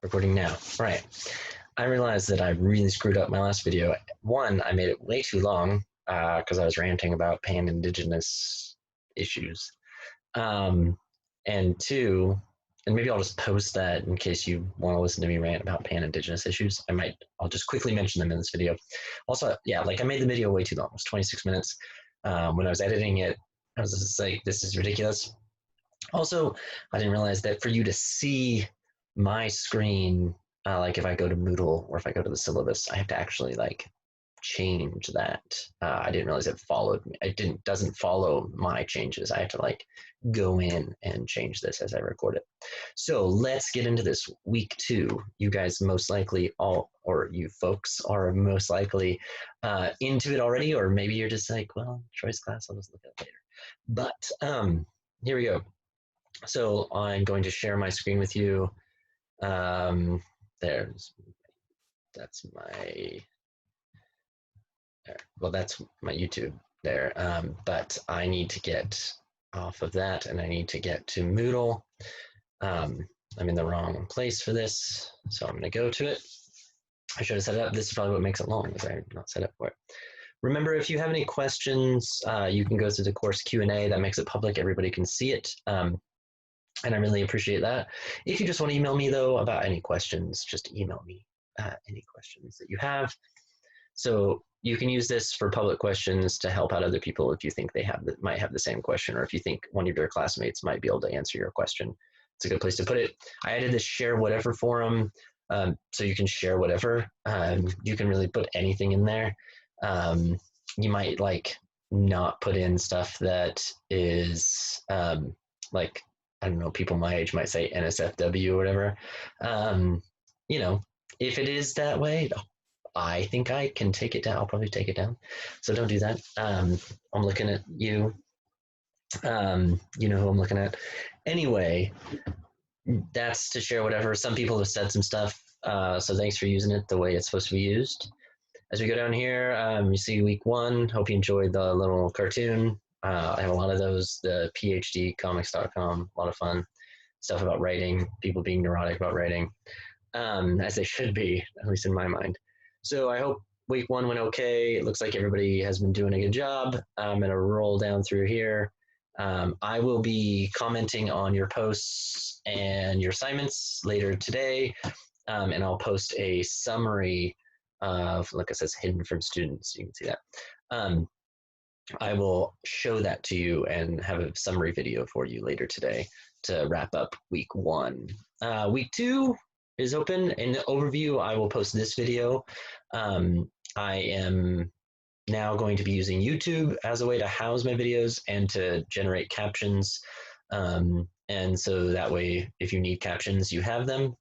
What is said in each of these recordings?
Recording now. All right. I realized that I really screwed up my last video. One, I made it way too long because I was ranting about pan-indigenous issues. And two, and maybe I'll just post that in case you want to listen to me rant about pan-indigenous issues. I'll just quickly mention them in this video. Also, yeah, like I made the video way too long. It was 26 minutes. When I was editing it, I was just like, this is ridiculous. Also, I didn't realize that for you to see my screen, like if I go to Moodle or if I go to the syllabus, I have to actually like change that. I didn't realize it followed me. It doesn't follow my changes. I have to like go in and change this as I record it. So let's get into this. Week 2. You guys most likely or you folks are most likely into it already, or maybe you're just like, well, Troy's class, I'll just look at it later. But here we go. So I'm going to share my screen with you. That's my, well, that's my YouTube there. But I need to get off of that and I need to get to Moodle. I'm in the wrong place for this, so I'm going to go to it. I should have set it up. This is probably what makes it long, because I'm not set up for it. Remember, if you have any questions, you can go through the course Q&A. That makes it public. Everybody can see it. And I really appreciate that. If you just want to email me, though, about any questions, just email me any questions that you have. So you can use this for public questions to help out other people if you think they might have the same question, or if you think one of your classmates might be able to answer your question. It's a good place to put it. I added this share whatever forum, so you can share whatever. You can really put anything in there. You might like not put in stuff that is like, I don't know, people my age might say NSFW or whatever. You know, if it is that way, I think I can take it down. I'll probably take it down. So don't do that. I'm looking at you. You know who I'm looking at. Anyway, that's to share whatever. Some people have said some stuff. So thanks for using it the way it's supposed to be used. As we go down here, you see week 1. Hope you enjoyed the little cartoon. I have a lot of those, the PhDcomics.com, a lot of fun stuff about writing, people being neurotic about writing, as they should be, at least in my mind. So I hope week 1 went okay. It looks like everybody has been doing a good job. I'm going to roll down through here. I will be commenting on your posts and your assignments later today, and I'll post a summary of, like it says, hidden from students. You can see that. I will show that to you and have a summary video for you later today to wrap up week 1. Week 2 is open. In the overview, I will post this video. I am now going to be using YouTube as a way to house my videos and to generate captions. And so that way, if you need captions, you have them.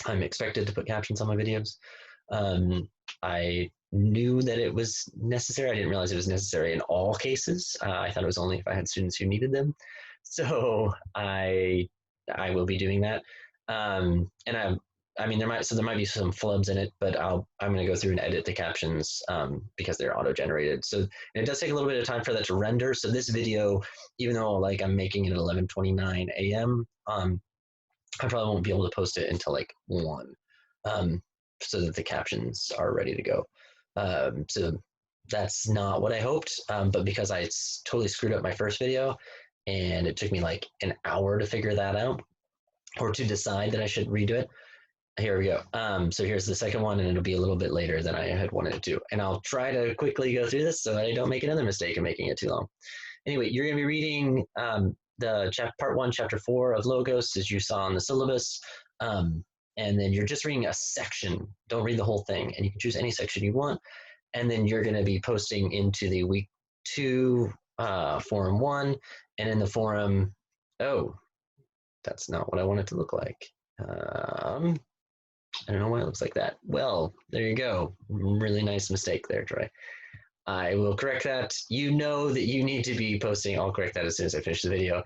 I'm expected to put captions on my videos. I knew that it was necessary. I didn't realize it was necessary in all cases. I thought it was only if I had students who needed them. So I will be doing that. And I mean, there might be some flubs in it, but I'm going to go through and edit the captions because they're auto-generated. So it does take a little bit of time for that to render. So this video, even though like I'm making it at 11:29 a.m., I probably won't be able to post it until like 1, so that the captions are ready to go. So that's not what I hoped, but because I totally screwed up my first video, and it took me like an hour to figure that out, or to decide that I should redo it. Here we go. So here's the second one, and it'll be a little bit later than I had wanted it to. And I'll try to quickly go through this so I don't make another mistake of making it too long. Anyway, you're going to be reading the part 1, chapter 4 of Logos, as you saw in the syllabus. And then you're just reading a section. Don't read the whole thing. And you can choose any section you want. And then you're going to be posting into the week 2 forum 1. And in the forum, oh, that's not what I want it to look like. I don't know why it looks like that. Well, there you go. Really nice mistake there, Troy. I will correct that. You know that you need to be posting. I'll correct that as soon as I finish the video.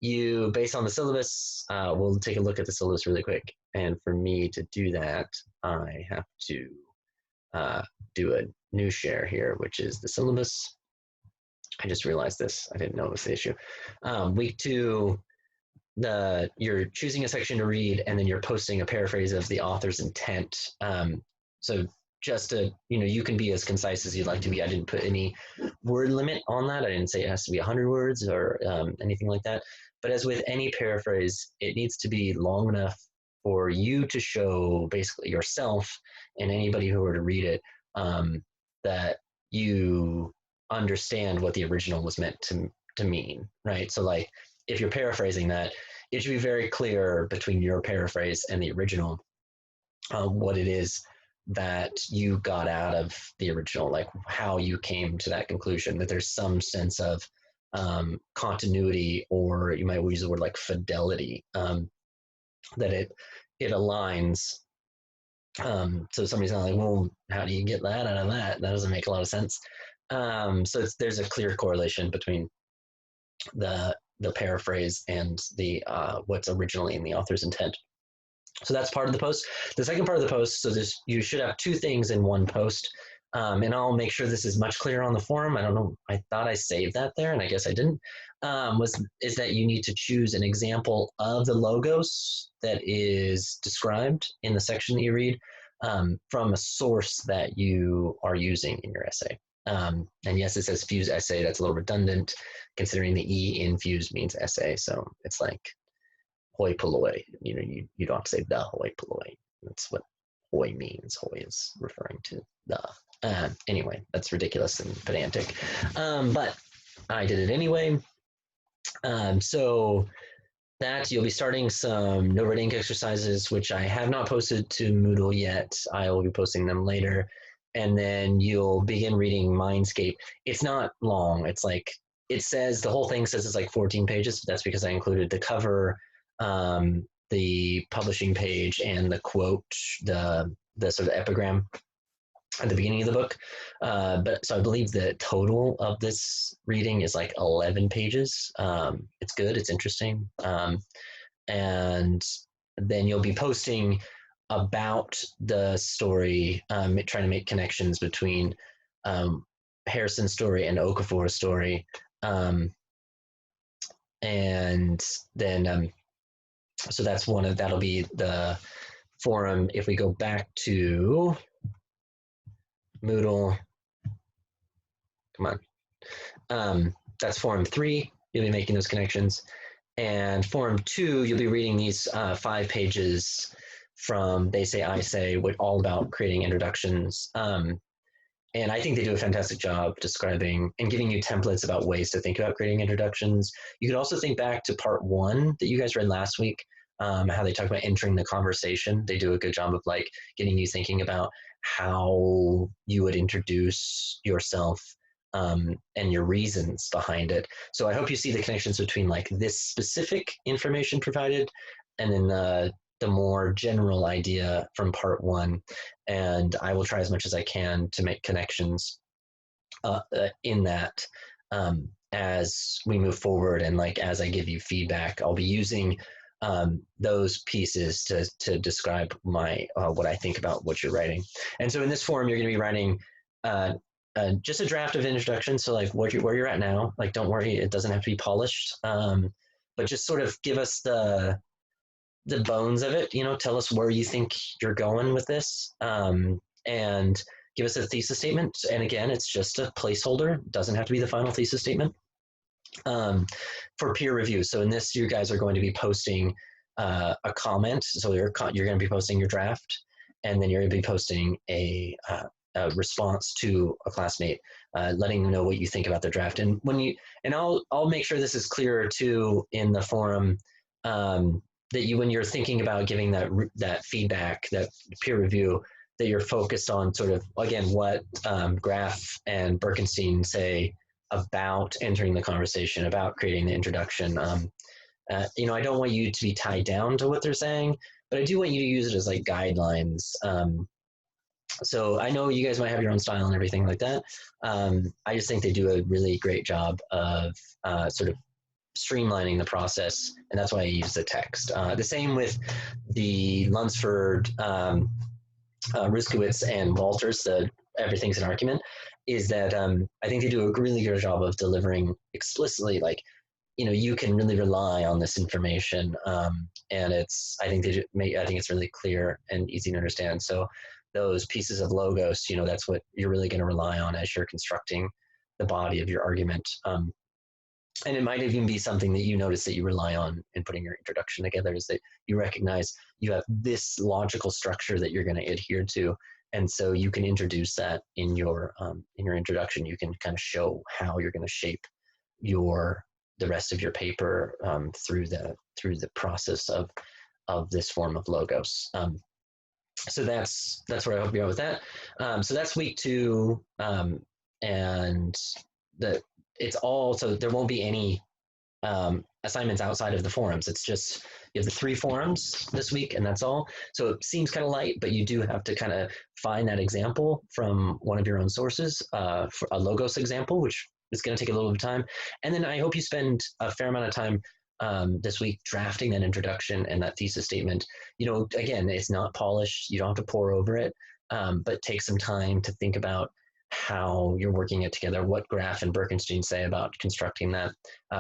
You, based on the syllabus, we'll take a look at the syllabus really quick. And for me to do that, I have to do a new share here, which is the syllabus. I just realized this. I didn't know it was the issue. Week 2, you're choosing a section to read, and then you're posting a paraphrase of the author's intent. So just to, you can be as concise as you'd like to be. I didn't put any word limit on that. I didn't say it has to be 100 words or anything like that. But as with any paraphrase, it needs to be long enough for you to show basically yourself and anybody who were to read it that you understand what the original was meant to mean, right? So like if you're paraphrasing that, it should be very clear between your paraphrase and the original what it is that you got out of the original, like how you came to that conclusion, that there's some sense of continuity, or you might use the word like fidelity, that it aligns. So somebody's not like, well, how do you get that out of that? That doesn't make a lot of sense. So there's a clear correlation between the paraphrase and the what's originally in the author's intent. So that's part of the post. The second part of the post, so you should have two things in one post, and I'll make sure this is much clearer on the forum. I don't know, I thought I saved that there, and I guess I didn't, is that you need to choose an example of the logos that is described in the section that you read from a source that you are using in your essay. And yes, it says Fuse essay. That's a little redundant, considering the E in Fuse means essay. So it's like hoi polloi. You don't have to say the hoi polloi. That's what hoi means. Hoi is referring to the. Anyway, that's ridiculous and pedantic. But I did it anyway. So that you'll be starting some no red ink exercises, which I have not posted to Moodle yet. I will be posting them later. And then you'll begin reading Mindscape. It's not long. It's like, it says, the whole thing says it's like 14 pages. But that's because I included the cover, the publishing page, and the quote, the sort of epigram at the beginning of the book. But so I believe the total of this reading is like 11 pages. It's good. It's interesting. And then you'll be posting about the story, trying to make connections between Harrison's story and Okafor's story. And then, so that's that'll be the forum. If we go back to Moodle, come on, that's forum 3. You'll be making those connections. And forum 2, you'll be reading these 5 pages from They Say, I Say, all about creating introductions. And I think they do a fantastic job describing and giving you templates about ways to think about creating introductions. You could also think back to part 1 that you guys read last week, how they talk about entering the conversation. They do a good job of like getting you thinking about how you would introduce yourself and your reasons behind it. So I hope you see the connections between like this specific information provided and then the more general idea from part 1. And I will try as much as I can to make connections in that as we move forward. And like, as I give you feedback, I'll be using those pieces to describe what I think about what you're writing. And so in this forum, you're going to be writing just a draft of introduction. So like where you're at now, like, don't worry, it doesn't have to be polished, but just sort of give us the bones of it, tell us where you think you're going with this, and give us a thesis statement. And again, it's just a placeholder. It doesn't have to be the final thesis statement for peer review. So in this, you guys are going to be posting a comment. So you're going to be posting your draft, and then you're going to be posting a response to a classmate, letting them know what you think about their draft. And I'll make sure this is clearer too in the forum, that when you're thinking about giving that feedback, that peer review, that you're focused on sort of, again, what Graf and Birkenstein say about entering the conversation, about creating the introduction. I don't want you to be tied down to what they're saying, but I do want you to use it as like guidelines. So I know you guys might have your own style and everything like that. I just think they do a really great job of sort of streamlining the process, and that's why I use the text. The same with the Lunsford, Ruskowitz, and Walters, the Everything's an Argument, is that I think they do a really good job of delivering explicitly, like, you can really rely on this information, and I think it's really clear and easy to understand. So those pieces of logos, that's what you're really going to rely on as you're constructing the body of your argument. And it might even be something that you notice that you rely on in putting your introduction together, is that you recognize you have this logical structure that you're going to adhere to, and so you can introduce that in your introduction. You can kind of show how you're going to shape the rest of your paper through the process of this form of logos. So that's where I hope you are with that. So that's week 2, and so there won't be any assignments outside of the forums. It's just you have the 3 forums this week, and that's all. So it seems kind of light, but you do have to kind of find that example from one of your own sources, for a logos example, which is going to take a little bit of time. And then I hope you spend a fair amount of time this week drafting that introduction and that thesis statement. Again, it's not polished. You don't have to pour over it, but take some time to think about how you're working it together, what Graf and Birkenstein say about constructing that.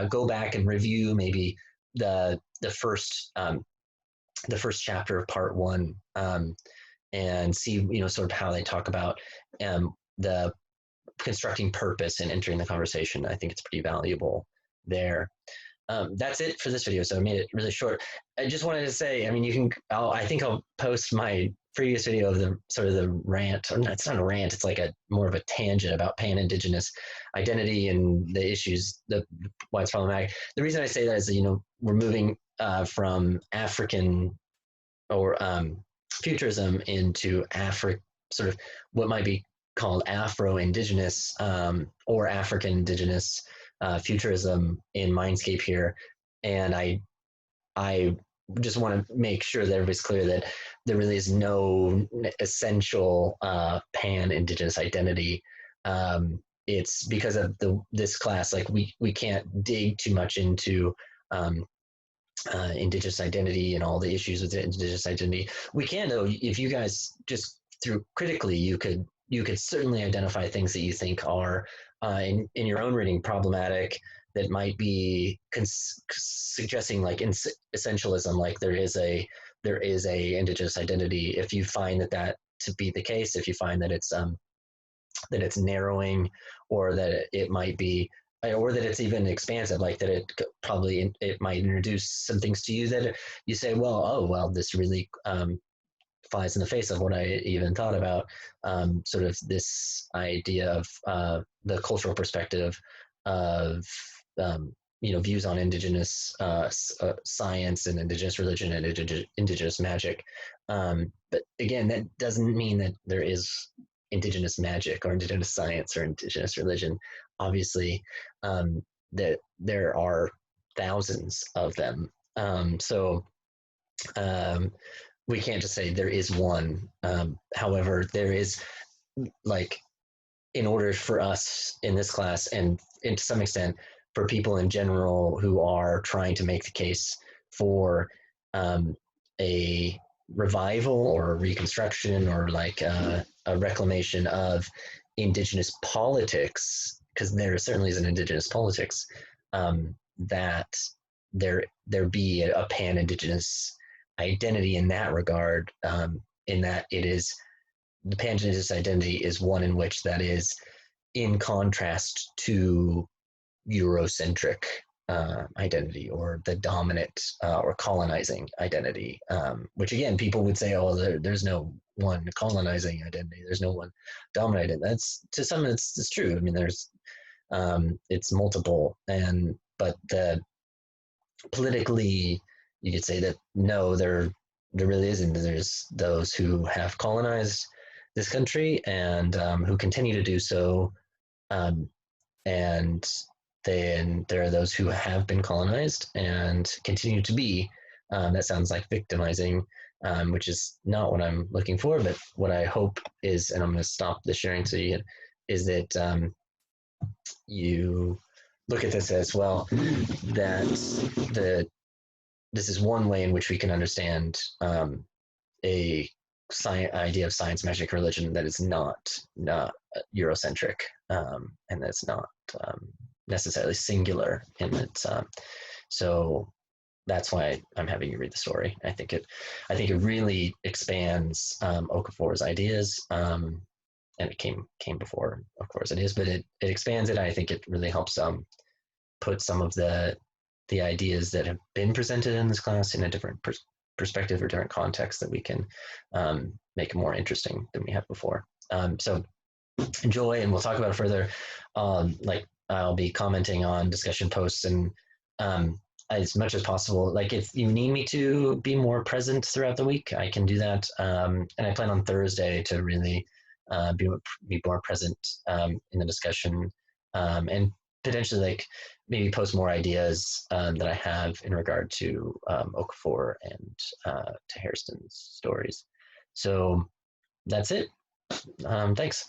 Go back and review maybe the first chapter of part 1, and see sort of how they talk about the constructing purpose and entering the conversation. I think it's pretty valuable there. That's it for this video, so I made it really short. I just wanted to say, I think I'll post my previous video of the sort of the rant, or it's not a rant, it's like more of a tangent about pan-Indigenous identity and the issues, why it's problematic. The reason I say that is that, we're moving from African or futurism into sort of what might be called Afro-Indigenous or African Indigenous futurism in Mindscape here. And I just want to make sure that everybody's clear that there really is no essential pan-Indigenous identity. It's because of this class, like we can't dig too much into Indigenous identity and all the issues with Indigenous identity. We can, though, if you guys just through critically, you could certainly identify things that you think are in your own reading problematic, that might be suggesting like essentialism, like there is a Indigenous identity. If you find that to be the case, if you find that it's narrowing, or that it might be, or that it's even expansive, like that it might introduce some things to you that you say, well, this really flies in the face of what I even thought about, sort of this idea of the cultural perspective of views on Indigenous science and Indigenous religion and Indigenous magic. But again, that doesn't mean that there is Indigenous magic or Indigenous science or Indigenous religion. Obviously, that there are thousands of them. We can't just say there is one. However, there is, like, in order for us in this class, and to some extent for people in general who are trying to make the case for a revival or a reconstruction, or like a reclamation of Indigenous politics, because there certainly is an Indigenous politics, that there be a pan-Indigenous identity in that regard, in that it is, the pan-Indigenous identity is one in which that is in contrast to Eurocentric identity, or the dominant or colonizing identity, which again, people would say, there's no one colonizing identity, there's no one dominating. That's, to some, it's true. I mean, there's it's multiple, but politically, you could say that no, there really isn't. There's those who have colonized this country, and who continue to do so, and then there are those who have been colonized and continue to be. That sounds like victimizing, which is not what I'm looking for, but what I hope is, and I'm going to stop the sharing so you get, is that you look at this as well, that this is one way in which we can understand a idea of science, magic, religion that is not Eurocentric, and that's not necessarily singular in its. So that's why I'm having you read the story. I think it really expands Okafor's ideas. And it came before, of course, it is, but it expands it. I think it really helps put some of the ideas that have been presented in this class in a different perspective or different context that we can make more interesting than we have before. So enjoy, and we'll talk about it further. Like I'll be commenting on discussion posts and as much as possible. Like if you need me to be more present throughout the week, I can do that. And I plan on Thursday to really be more present in the discussion and potentially like maybe post more ideas that I have in regard to Okafor and to Hairston's stories. So that's it. Thanks.